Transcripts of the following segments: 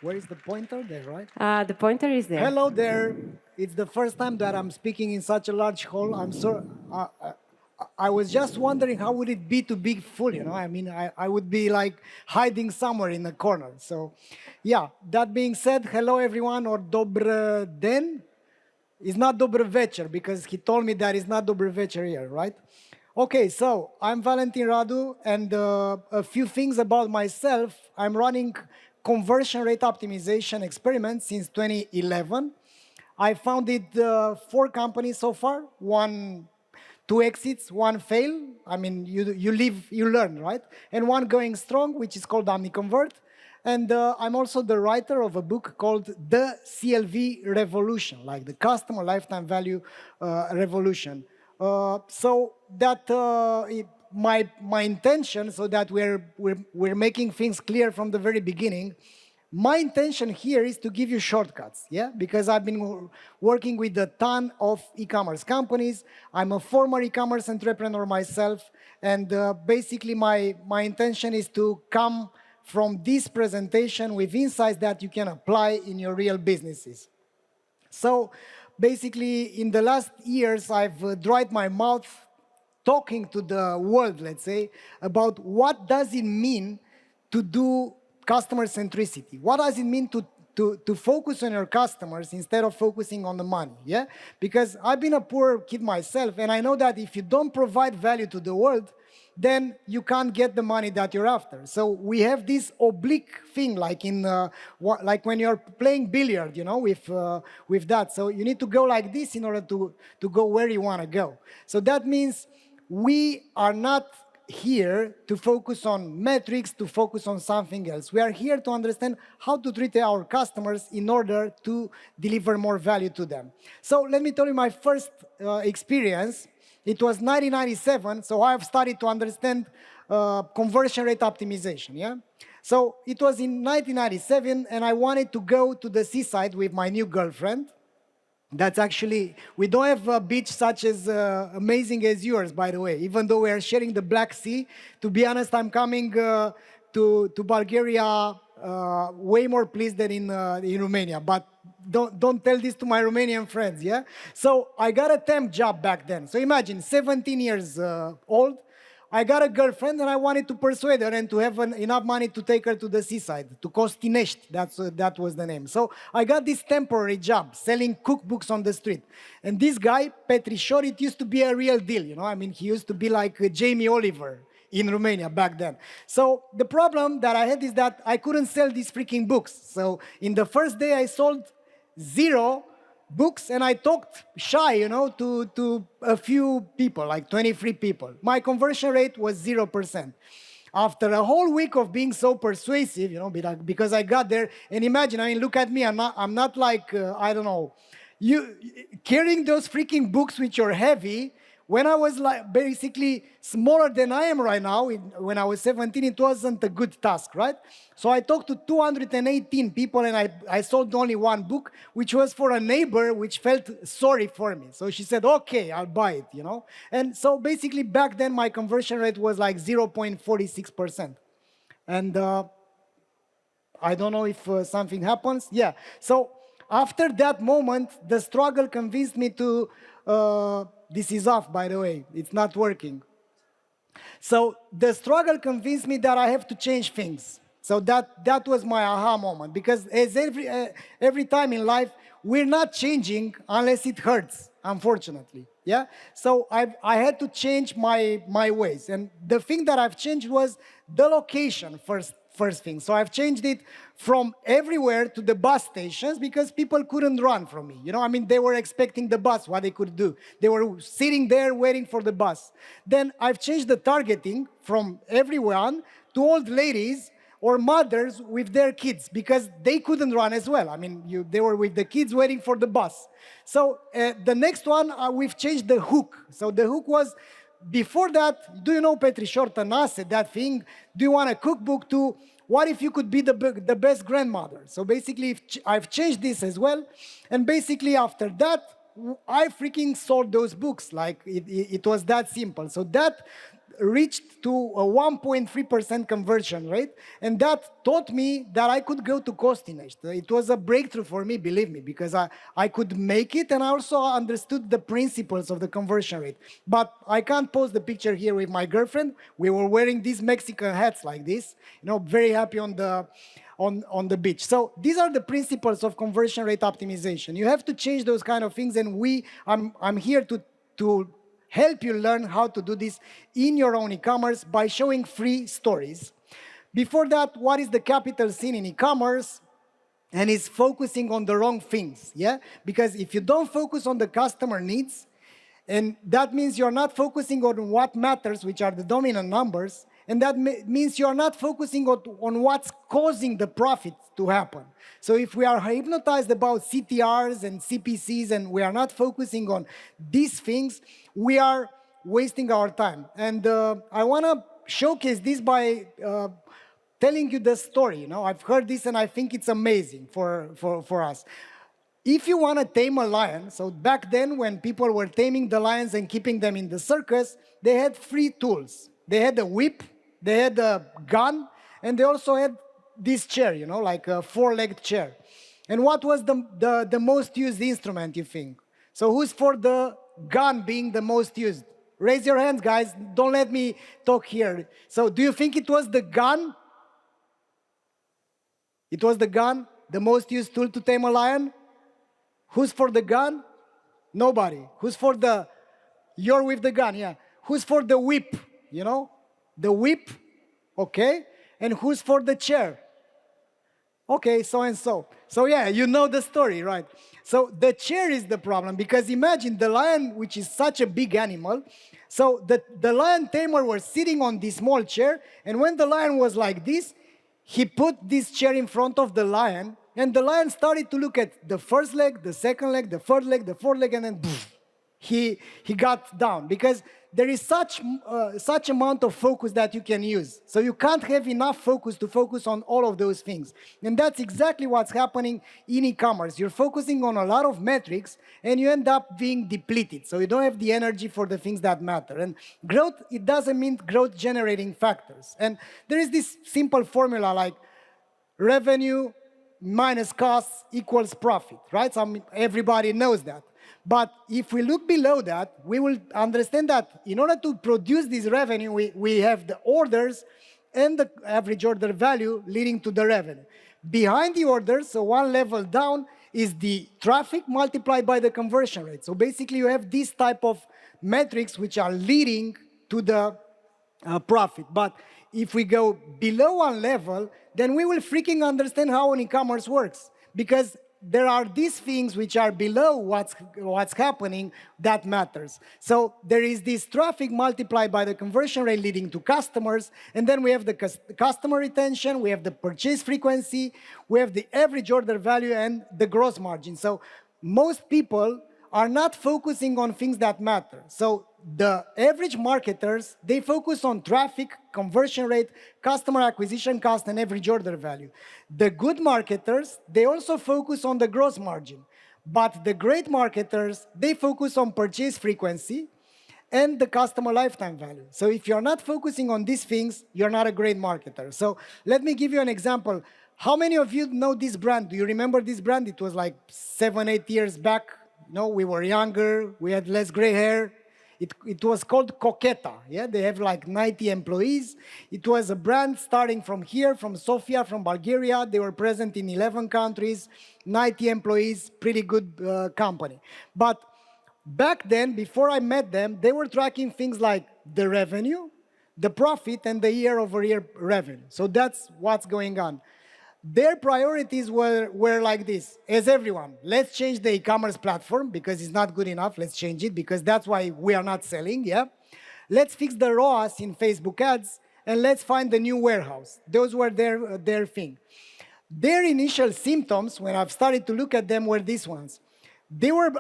Where is the pointer? There, right? The pointer is there. Hello there. It's the first time that I'm speaking in such a large hall. I'm sorry. I was just wondering how would it be to be full, you know? I mean, I would be like hiding somewhere in the corner. So, yeah, that being said, hello everyone, or dobr den. It's not dobr večer because he told me that it's not dobr večer here, right? Okay, so I'm Valentin Radu, and a few things about myself. I'm running conversion rate optimization experiments since 2011. I founded 4 companies so far, 2 exits, 1 fail. I mean, you live, you learn, right? And 1 going strong, which is called Omniconvert. And I'm also the writer of a book called The CLV Revolution, like the customer lifetime value revolution. So that my intention, so that we're making things clear from the very beginning, my intention here is to give you shortcuts, yeah? Because I've been working with a ton of e-commerce companies. I'm a former e-commerce entrepreneur myself, and basically my intention is to come from this presentation with insights that you can apply in your real businesses. So basically, in the last years, I've dried my mouth talking to the world, let's say, about what does it mean to do customer centricity. What does it mean to focus on your customers instead of focusing on the money, yeah? Because I've been a poor kid myself, and I know that if you don't provide value to the world, then you can't get the money that you're after. So we have this oblique thing, like like when you're playing billiard, you know, with that. So you need to go like this in order to go where you want to go. So that means we are not here to focus on metrics, to focus on something else. We are here to understand how to treat our customers in order to deliver more value to them. So let me tell you my first experience. It was 1997, so I've started to understand conversion rate optimization, yeah? So it was in 1997, and I wanted to go to the seaside with my new girlfriend. That's actually, we don't have a beach such as amazing as yours, by the way. Even though we are sharing the Black Sea, to be honest, I'm coming to Bulgaria way more pleased than in Romania. But don't tell this to my Romanian friends, yeah? So I got a temp job back then. So imagine, 17 years old, I got a girlfriend, and I wanted to persuade her and to have enough money to take her to the seaside, to Costinești, that was the name. So I got this temporary job, selling cookbooks on the street. And this guy, Petrișor, it used to be a real deal, you know? I mean, he used to be like Jamie Oliver in Romania back then. So the problem that I had is that I couldn't sell these freaking books. So in the first day, I sold 0 books, and I talked shy, you know, to a few people, like 23 people. My conversion rate was 0%. After a whole week of being so persuasive, you know, because I got there, and imagine, I mean, look at me, I'm not like, I don't know, you carrying those freaking books which are heavy. When I was like basically smaller than I am right now, when I was 17, it wasn't a good task, right? So I talked to 218 people, and I sold only 1 book, which was for a neighbor which felt sorry for me. So she said, okay, I'll buy it, you know? And so basically back then my conversion rate was like 0.46%. And I don't know if something happens. Yeah, so after that moment, the struggle convinced me to, this is off, by the way, it's not working. So the struggle convinced me that I have to change things. So that was my aha moment, because as every time in life, we're not changing unless it hurts, unfortunately. Yeah. So I had to change my ways, and the thing that I've changed was the location first thing. So I've changed it from everywhere to the bus stations, because people couldn't run from me. You know, I mean, they were expecting the bus, what they could do. They were sitting there waiting for the bus. Then I've changed the targeting from everyone to old ladies or mothers with their kids, because they couldn't run as well. I mean, they were with the kids waiting for the bus. So the next one, we've changed the hook. So the hook was, before that, do you know Petrișor Tănase, that thing? Do you want a cookbook? To what if you could be the best grandmother? So basically, I've changed this as well. And basically after that, I freaking sold those books. Like it was that simple. So that reached to a 1.3% conversion rate, and that taught me that I could go to Costinăști. It was a breakthrough for me, believe me, because I could make it, and I also understood the principles of the conversion rate. But I can't post the picture here with my girlfriend. We were wearing these Mexican hats like this, very happy on the beach. So these are the principles of conversion rate optimization. You have to change those kind of things, and I'm here to help you learn how to do this in your own e-commerce by showing free stories. Before that, what is the capital sin in e-commerce? And it's focusing on the wrong things, yeah? Because if you don't focus on the customer needs, and that means you're not focusing on what matters, which are the dominant numbers, and that means you're not focusing on what's causing the profit to happen. So if we are hypnotized about CTRs and CPCs and we are not focusing on these things, we are wasting our time. And I want to showcase this by telling you the story. I've heard this and I think it's amazing for us. If you want to tame a lion, so back then when people were taming the lions and keeping them in the circus, they had 3 tools. They had a whip, they had a gun, and they also had this chair, like a 4-legged chair. And what was the most used instrument, you think? So who's for the gun being the most used? Raise your hands, guys. Don't let me talk here. So do you think it was the gun? It was the gun, the most used tool to tame a lion? Who's for the gun? Nobody. Who's for the, you're with the gun, yeah. Who's for the whip, The whip, okay. And who's for the chair? Okay, so and so. So yeah, you know the story, right? So the chair is the problem, because imagine the lion, which is such a big animal. So the lion tamer was sitting on this small chair, and when the lion was like this, he put this chair in front of the lion, and the lion started to look at the first leg, the second leg, the third leg, the fourth leg, and then he got down, because there is such amount of focus that you can use. So you can't have enough focus to focus on all of those things. And that's exactly what's happening in e-commerce. You're focusing on a lot of metrics, and you end up being depleted. So you don't have the energy for the things that matter. And growth, it doesn't mean growth-generating factors. And there is this simple formula like revenue minus costs equals profit, right? So everybody knows that. But if we look below that, we will understand that in order to produce this revenue, we have the orders and the average order value leading to the revenue. Behind the orders, so one level down, is the traffic multiplied by the conversion rate. So basically, you have this type of metrics which are leading to the profit. But if we go below one level, then we will freaking understand how an e-commerce works. Because there are these things which are below what's happening that matters. So there is this traffic multiplied by the conversion rate leading to customers, and then we have the customer retention, we have the purchase frequency, we have the average order value, and the gross margin. So most people are not focusing on things that matter. So the average marketers, they focus on traffic, conversion rate, customer acquisition cost, and average order value. The good marketers, they also focus on the gross margin. But the great marketers, they focus on purchase frequency and the customer lifetime value. So if you're not focusing on these things, you're not a great marketer. So let me give you an example. How many of you know this brand? Do you remember this brand? It was like 7, 8 years back. We were younger, we had less gray hair. It was called Coqueta, yeah? They have like 90 employees. It was a brand starting from here, from Sofia, from Bulgaria. They were present in 11 countries, 90 employees, pretty good company. But back then, before I met them, they were tracking things like the revenue, the profit, and the year-over-year revenue. So that's what's going on. Their priorities were like this. As everyone, let's change the e-commerce platform because it's not good enough. Let's change it because that's why we are not selling, yeah? Let's fix the ROAS in Facebook ads, and let's find the new warehouse. Those were their thing. Their initial symptoms, when I've started to look at them, were these ones. They were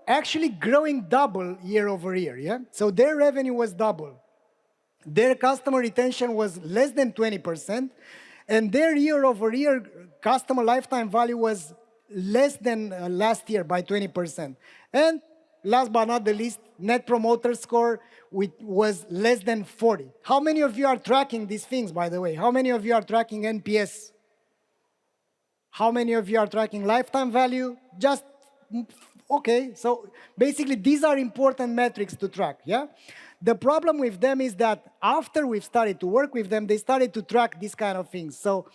actually growing double year over year, yeah? So their revenue was double. Their customer retention was less than 20%. And their year-over-year customer lifetime value was less than last year by 20%. And last but not the least, Net Promoter Score was less than 40. How many of you are tracking these things, by the way? How many of you are tracking NPS? How many of you are tracking lifetime value? Just, okay, so basically these are important metrics to track, yeah? The problem with them is that after we've started to work with them, they started to track these kind of things. So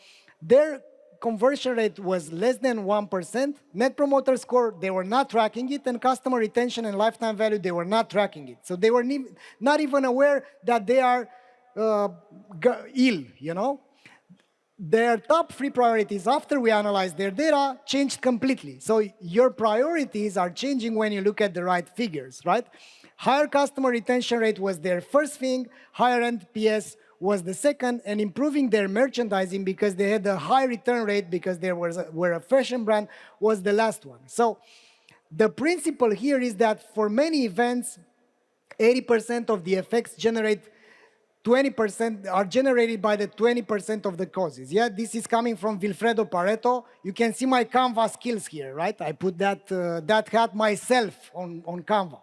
their conversion rate was less than 1%. Net Promoter Score, they were not tracking it, and customer retention and lifetime value, they were not tracking it. So they were not even aware that they are ill, you know? Their top 3 priorities after we analyzed their data changed completely. So your priorities are changing when you look at the right figures, right? Higher customer retention rate was their first thing, higher NPS was the second, and improving their merchandising because they had a high return rate because they were a fashion brand was the last one. So the principle here is that for many events, 80% of the effects generate 20% are generated by the 20% of the causes. Yeah, this is coming from Vilfredo Pareto. You can see my Canva skills here, right? I put that hat myself on Canva.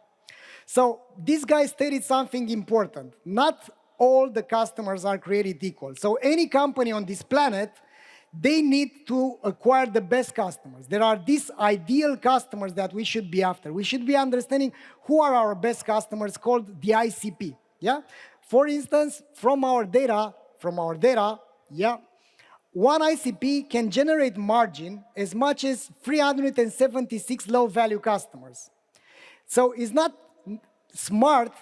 So this guy stated something important. Not all the customers are created equal. So any company on this planet, they need to acquire the best customers. There are these ideal customers that we should be after. We should be understanding who are our best customers, called the ICP. Yeah. For instance, from our data, yeah, one ICP can generate margin as much as 376 low-value customers. So it's not smart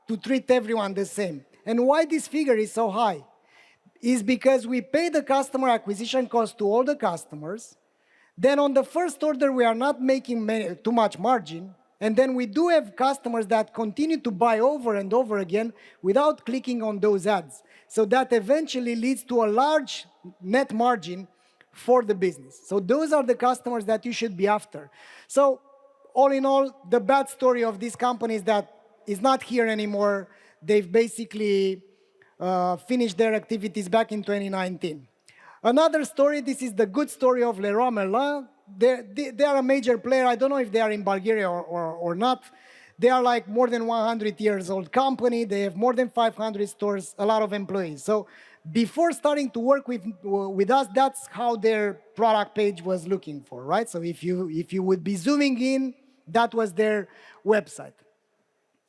to treat everyone the same. And why this figure is so high is because we pay the customer acquisition cost to all the customers. Then on the first order, we are not making too much margin. And then we do have customers that continue to buy over and over again without clicking on those ads. So that eventually leads to a large net margin for the business. So those are the customers that you should be after. So all in all, the bad story of this company is that is not here anymore. They've basically finished their activities back in 2019. Another story, this is the good story of Leroy Merlin. They are a major player. I don't know if they are in Bulgaria or not. They are like more than 100 years old company. They have more than 500 stores, a lot of employees. So before starting to work with us, that's how their product page was looking for, right? So if you would be zooming in, that was their website.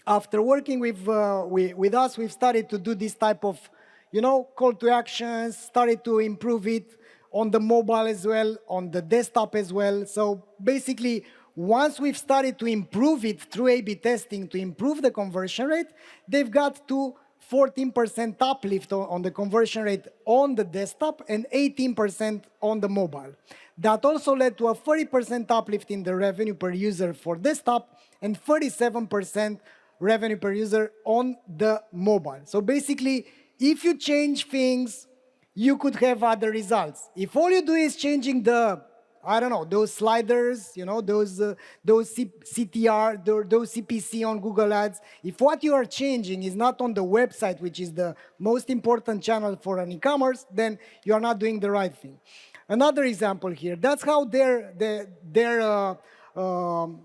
After working with us, we've started to do this type of, call to actions, started to improve it on the mobile as well, on the desktop as well. So basically, once we've started to improve it through A/B testing to improve the conversion rate, they've got to 14% uplift on the conversion rate on the desktop and 18% on the mobile. That also led to a 30% uplift in the revenue per user for desktop and 37% revenue per user on the mobile. So basically, if you change things, you could have other results. If all you do is changing those sliders, those CTR, those CPC on Google Ads, if what you are changing is not on the website, which is the most important channel for an e-commerce, then you are not doing the right thing. Another example here, that's how their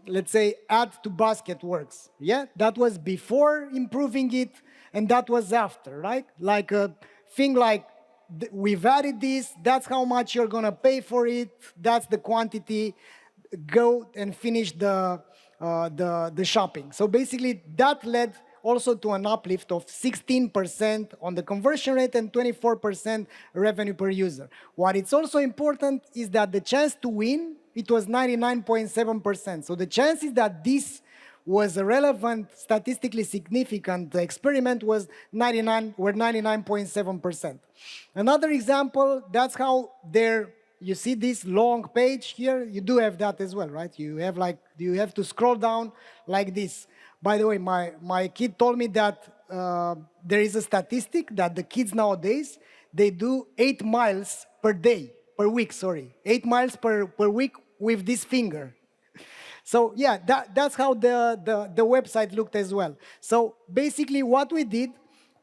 let's say, add to basket works. Yeah, that was before improving it, and that was after, right? Like a thing like, we've added this, that's how much you're gonna pay for it, that's the quantity, go and finish the shopping. So basically, that led also to an uplift of 16% on the conversion rate and 24% revenue per user. What is also important is that the chance to win, it was 99.7%. So the chances that this was a relevant, statistically significant experiment were 99.7%. Another example, that's how you see this long page here, you do have that as well, right? You have to scroll down like this. By the way, my kid told me that there is a statistic that the kids nowadays, they do 8 miles per week, 8 miles per week with this finger. So yeah, that's how the website looked as well. So basically what we did,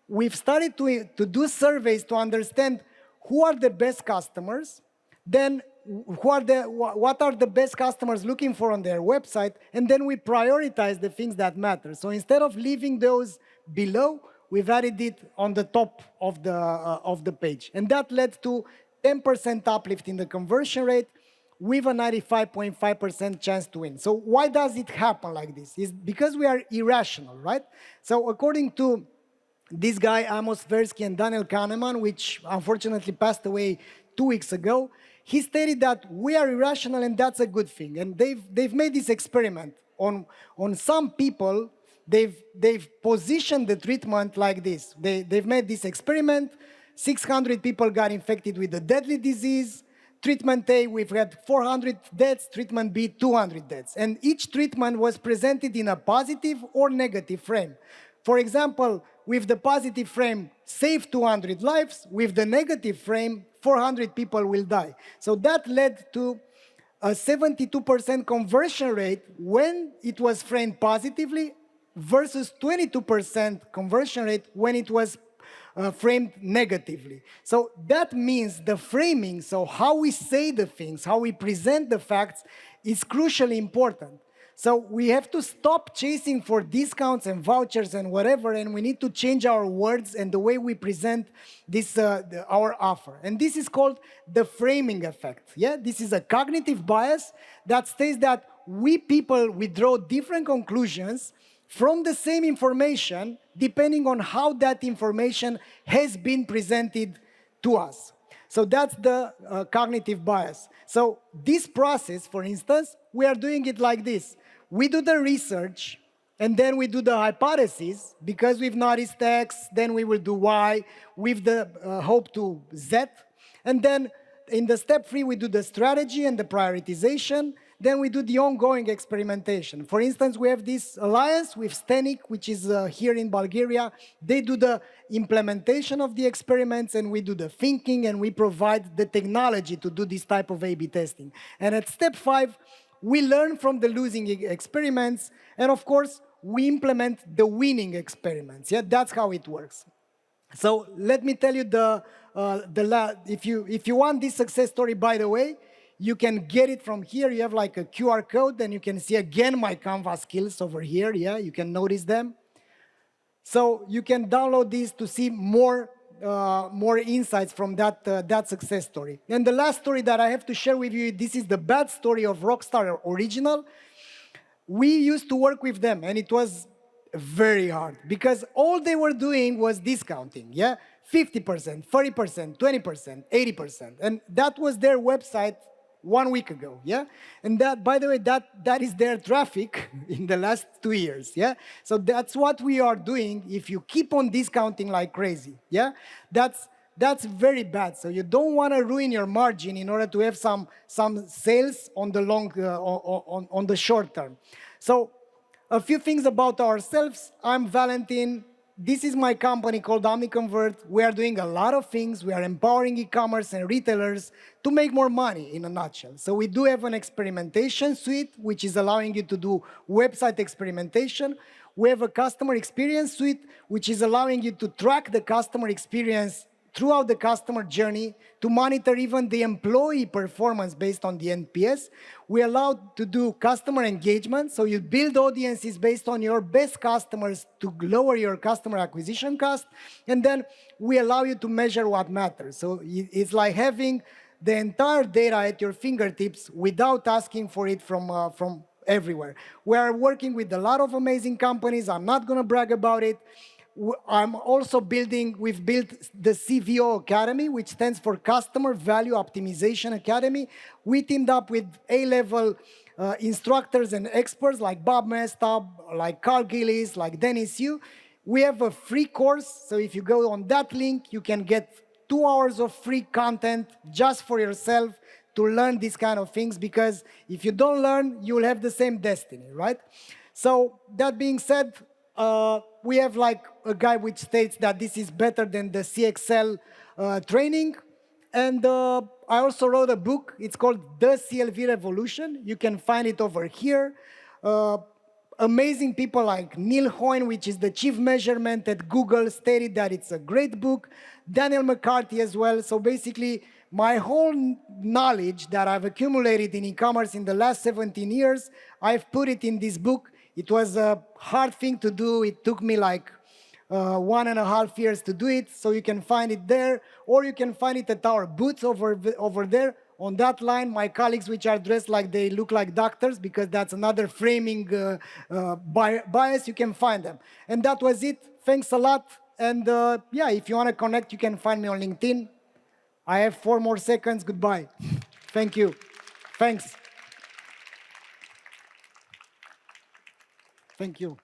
we've started to do surveys to understand who are the best customers. Then what are the best customers looking for on their website, and then we prioritize the things that matter. So instead of leaving those below, we've added it on the top of the page. And that led to 10% uplift in the conversion rate with a 95.5% chance to win. So why does it happen like this? It's because we are irrational, right? So according to this guy, Amos Tversky and Daniel Kahneman, which unfortunately passed away 2 weeks ago, he stated that we are irrational and that's a good thing. And they've made this experiment on some people. They've positioned the treatment like this. They've made this experiment. 600 people got infected with a deadly disease. Treatment A, we've had 400 deaths. Treatment B, 200 deaths. And each treatment was presented in a positive or negative frame. For example, with the positive frame, save 200 lives. With the negative frame, 400 people will die. So that led to a 72% conversion rate when it was framed positively versus 22% conversion rate when it was framed negatively. So that means the framing, so how we say the things, how we present the facts, is crucially important. So we have to stop chasing for discounts and vouchers and whatever, and we need to change our words and the way we present this, our offer. And this is called the framing effect. Yeah, this is a cognitive bias that states that we people, we draw different conclusions from the same information depending on how that information has been presented to us. So that's the cognitive bias. So this process, for instance, we are doing it like this. We do the research, and then we do the hypothesis. Because we've noticed X, then we will do Y with the hope to Z. And then in the step 3, we do the strategy and the prioritization. Then we do the ongoing experimentation. For instance, we have this alliance with Stenik, which is here in Bulgaria. They do the implementation of the experiments, and we do the thinking, and we provide the technology to do this type of A/B testing. And at step 5, we learn from the losing experiments, and of course, we implement the winning experiments. Yeah, that's how it works. So let me tell you if you want this success story, by the way, you can get it from here. You have like a QR code, and you can see again my Canvas skills over here. Yeah, you can notice them. So you can download these to see more insights from that success story. And the last story that I have to share with you, this is the bad story of Rockstar Original. We used to work with them, and it was very hard because all they were doing was discounting. Yeah, 50%, 30%, 20%, 80%, and that was their website 1 week ago, yeah? And that, by the way, that is their traffic in the last 2 years, yeah? So that's what we are doing if you keep on discounting like crazy, yeah? That's very bad. So you don't want to ruin your margin in order to have some sales on the on the short term. So a few things about ourselves. I'm Valentin. This is my company called Omniconvert. We are doing a lot of things. We are empowering e-commerce and retailers to make more money, in a nutshell. So we do have an experimentation suite, which is allowing you to do website experimentation. We have a customer experience suite, which is allowing you to track the customer experience throughout the customer journey, to monitor even the employee performance based on the NPS. We allow to do customer engagement, so you build audiences based on your best customers to lower your customer acquisition cost, and then we allow you to measure what matters. So it's like having the entire data at your fingertips without asking for it from everywhere. We are working with a lot of amazing companies. I'm not going to brag about it. I'm also we've built the CVO Academy, which stands for Customer Value Optimization Academy. We teamed up with A-level instructors and experts like Bob Mestab, like Carl Gillis, like Dennis Yu. We have a free course, so if you go on that link, you can get 2 hours of free content just for yourself to learn these kind of things, because if you don't learn, you will have the same destiny, right? So that being said, we have like a guy which states that this is better than the CXL training. And I also wrote a book. It's called The CLV Revolution. You can find it over here. amazing people like Neil Hoyne, which is the chief measurement at Google, stated that it's a great book. Daniel McCarthy as well. So basically, my whole knowledge that I've accumulated in e-commerce in the last 17 years, I've put it in this book. It was a hard thing to do. It took me like 1.5 years to do it. So you can find it there, or you can find it at our booths over there. On that line, my colleagues, which are dressed like they look like doctors, because that's another framing bias, you can find them. And that was it. Thanks a lot. And yeah, if you want to connect, you can find me on LinkedIn. I have 4 more seconds. Goodbye. Thank you. Thanks. Thank you.